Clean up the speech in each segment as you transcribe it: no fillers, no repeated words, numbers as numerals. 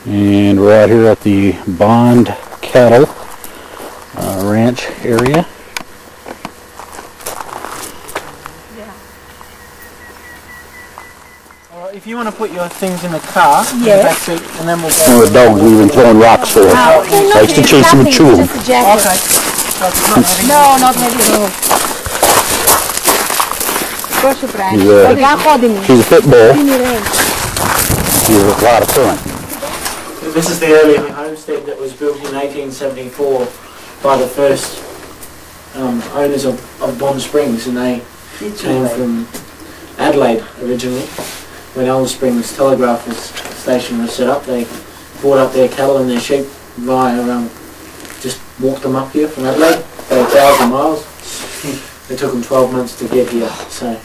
And we're out here at the Bond Cattle Ranch area. If you want to put your things in the car, yes, and then we'll go. No, don't. We've been throwing rocks for it. Likes to chase them and chew them. Okay. No, not heavy at all. She's a pit bull. She's a lot of fun. This is the early homestead that was built in 1874 by the first owners of Bond Springs, and they came from Adelaide originally. When Alice Springs Telegraph station was set up, they brought up their cattle and their sheep via, just walked them up here from Adelaide, about 1,000 miles. It took them 12 months to get here, so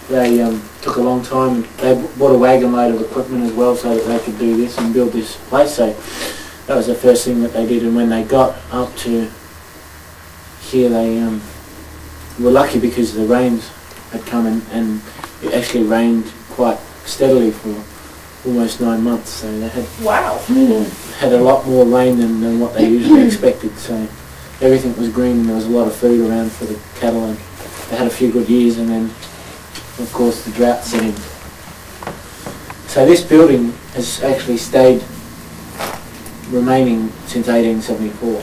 they took a long time. They bought a wagon load of equipment as well so that they could do this and build this place. So that was the first thing that they did, and when they got up to here, they were lucky because the rains had come and it actually rained quite steadily for almost 9 months, so they had had a lot more rain than what they usually expected, so everything was green and there was a lot of food around for the cattle, and they had a few good years, and then of course the drought set in. So this building has actually stayed remaining since 1874.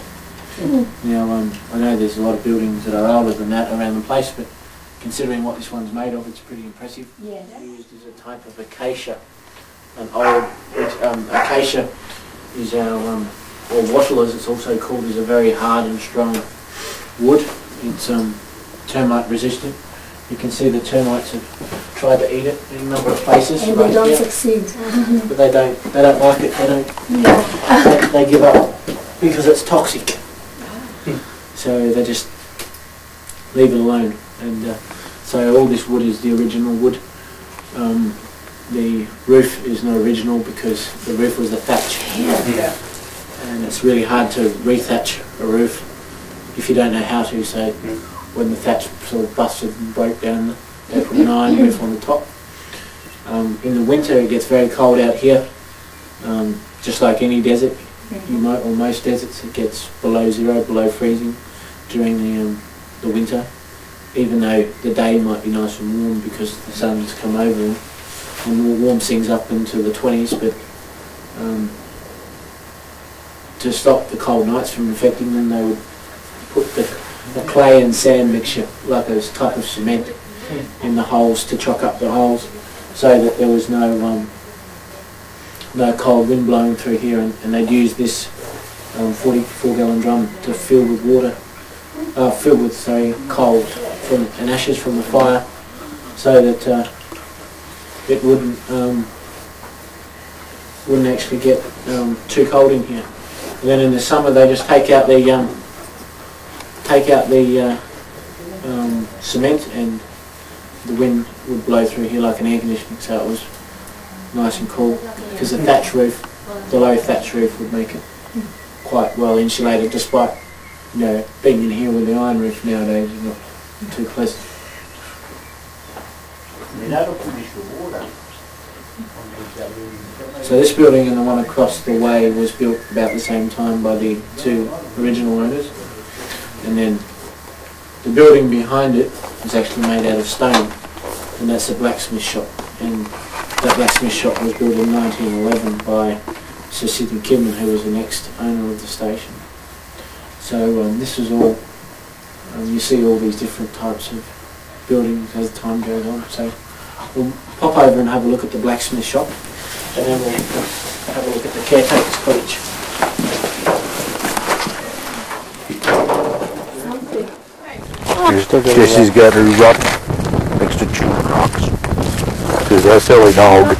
Now I know there's a lot of buildings that are older than that around the place, but considering what this one's made of, it's pretty impressive. Yeah. Used as a type of acacia. An old acacia is our, or wattle as it's also called, is a very hard and strong wood. It's termite resistant. You can see the termites have tried to eat it in a number of places. And they don't succeed. But they don't like it. They don't. They give up because it's toxic. So they just leave it alone. And so all this wood is the original wood. The roof is not original because the roof was the thatch. And it's really hard to rethatch a roof if you don't know how to. So when the thatch sort of busted and broke down, they put an iron roof on the top. In the winter it gets very cold out here, just like any desert. Or most deserts, it gets below zero, below freezing during the winter. Even though the day might be nice and warm because the sun's come over and warms things up into the 20s, but to stop the cold nights from affecting them, they would put the clay and sand mixture, like a type of cement, in the holes to chock up the holes, so that there was no cold wind blowing through here, and they'd use this 44-gallon drum to fill with water, coal and ashes from the fire, so that it wouldn't actually get too cold in here. And then in the summer they just take out the cement, and the wind would blow through here like an air conditioning, so it was nice and cool. Because the thatch roof, the low thatch roof, would make it quite well insulated, despite being in here with the iron roof nowadays is not too pleasant. So this building and the one across the way was built about the same time by the two original owners, and then the building behind it is actually made out of stone, and that's a blacksmith shop, and that blacksmith shop was built in 1911 by Sir Sidney Kidman, who was the next owner of the station. So this is all, you see all these different types of buildings as time goes on. So we'll pop over and have a look at the blacksmith shop, and then we'll have a look at the caretaker's cottage. Jesse's got her rock next to chewing rocks. Because that silly dog.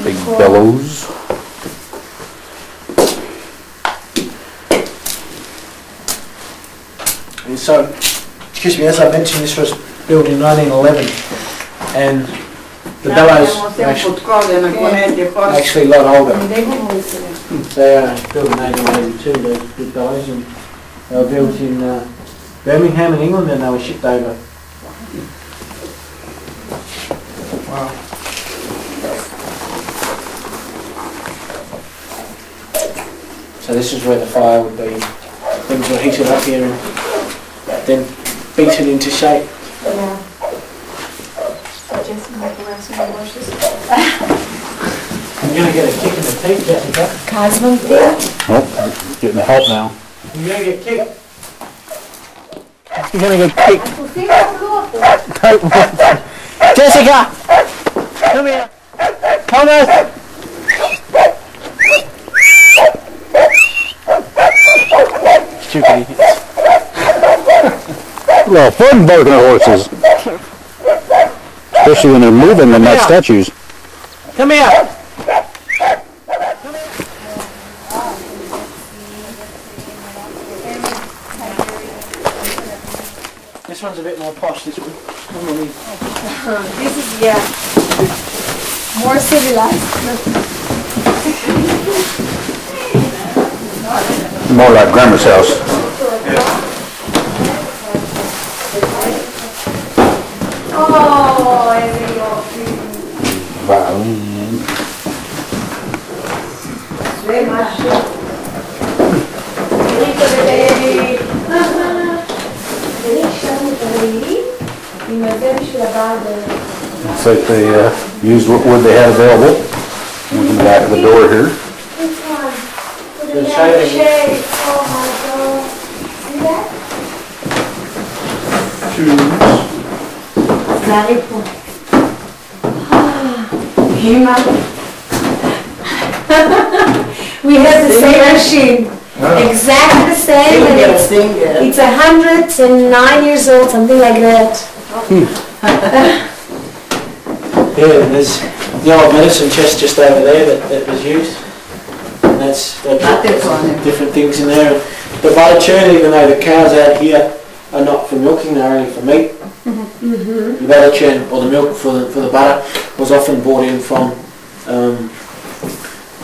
Big bellows. And so, excuse me, as I mentioned, this was built in 1911, and The bellows are actually a lot older. They are built in 1882, those big bellows, and they were built in Birmingham in England, and they were shipped over. Wow. So this is where the fire would be. Things were heated up here and then beaten into shape. Yeah. I'm going to get a kick in the teeth, Jessica. Cosmo thing? Oh, getting the help now. You're going to get kicked. You're gonna get kicked. Jessica! Come here! Thomas! Stupid idiots. Well, fun barking at horses. Especially when they're moving and not statues. Come here! This one's a bit more posh, this one. This is, yeah, more civilized. More like Grandma's house. Oh, Violin. very much. Baby. Looks like they used what wood they had available. In the back of the door here. This one. The shading. Shade. Oh my God. See that? Very cool. Hima. We have the same machine. Exactly the same. And it's 109 years old, something like that. Yeah, there's the old medicine chest just over there that was used. And that's different things in there. The butter churn, even though the cows out here are not for milking, they're only for meat. The butter churn, or the milk for the butter, was often brought in from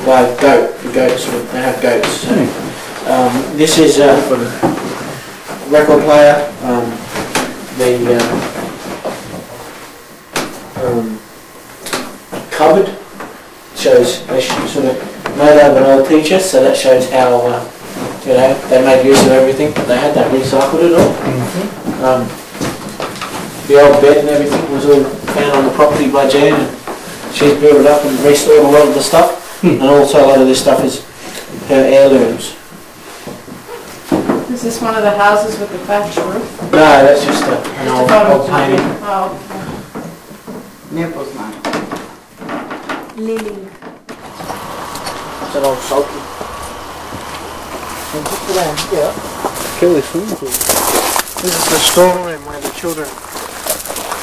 by goat. The goats, they have goats. So, this is a record player. The cupboard shows they sort of made over an old teacher, so that shows how you know, they made use of everything. They had that recycled at all. The old bed and everything was all found on the property by Jan, and she's built it up and restored a lot of the stuff. And also a lot of this stuff is her heirlooms. Is this one of the houses with the thatched roof? No, that's just an old painting. Oh. Lily. It's an old sulky. Kellie swimming pool. This is the storeroom where the children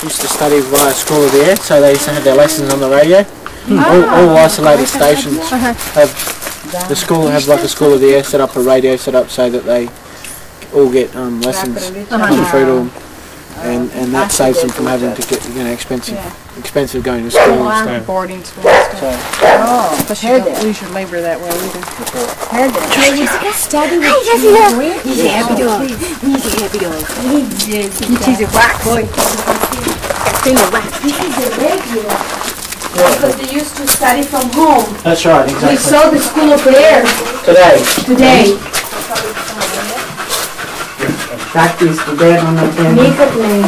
used to study via School of the Air, so they used to have their lessons on the radio. All isolated stations have, the school have like a School of the Air set up, a radio set up so that they all get lessons come through to them. And that saves them from having to get, you know, expensive going to school and stuff. Boarding school and stuff. Oh, But you don't lose your labor that well either. Study with He's a happy dog. He's a happy dog. He's a whack boy. This is the regular. Because they used to study from home. That's right, We exactly. saw the School of Air today. Practice to bed on the piano. Immediately.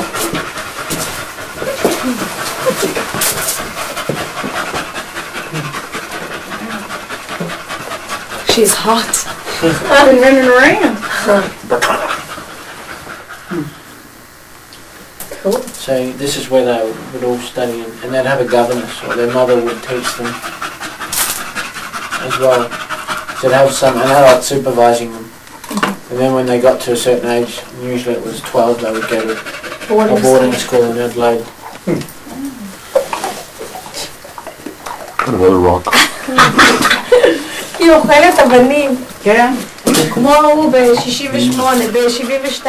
She's hot. I've been running around. Cool. So this is where they would all study, and they'd have a governess, or their mother would teach them as well. So they'd have an adult supervising them. And then when they got to a certain age, usually it was 12, they would go to a boarding school in Adelaide. Another rock. יוכלת הבנים, כן? כמו ההוא ב-68, ב-72.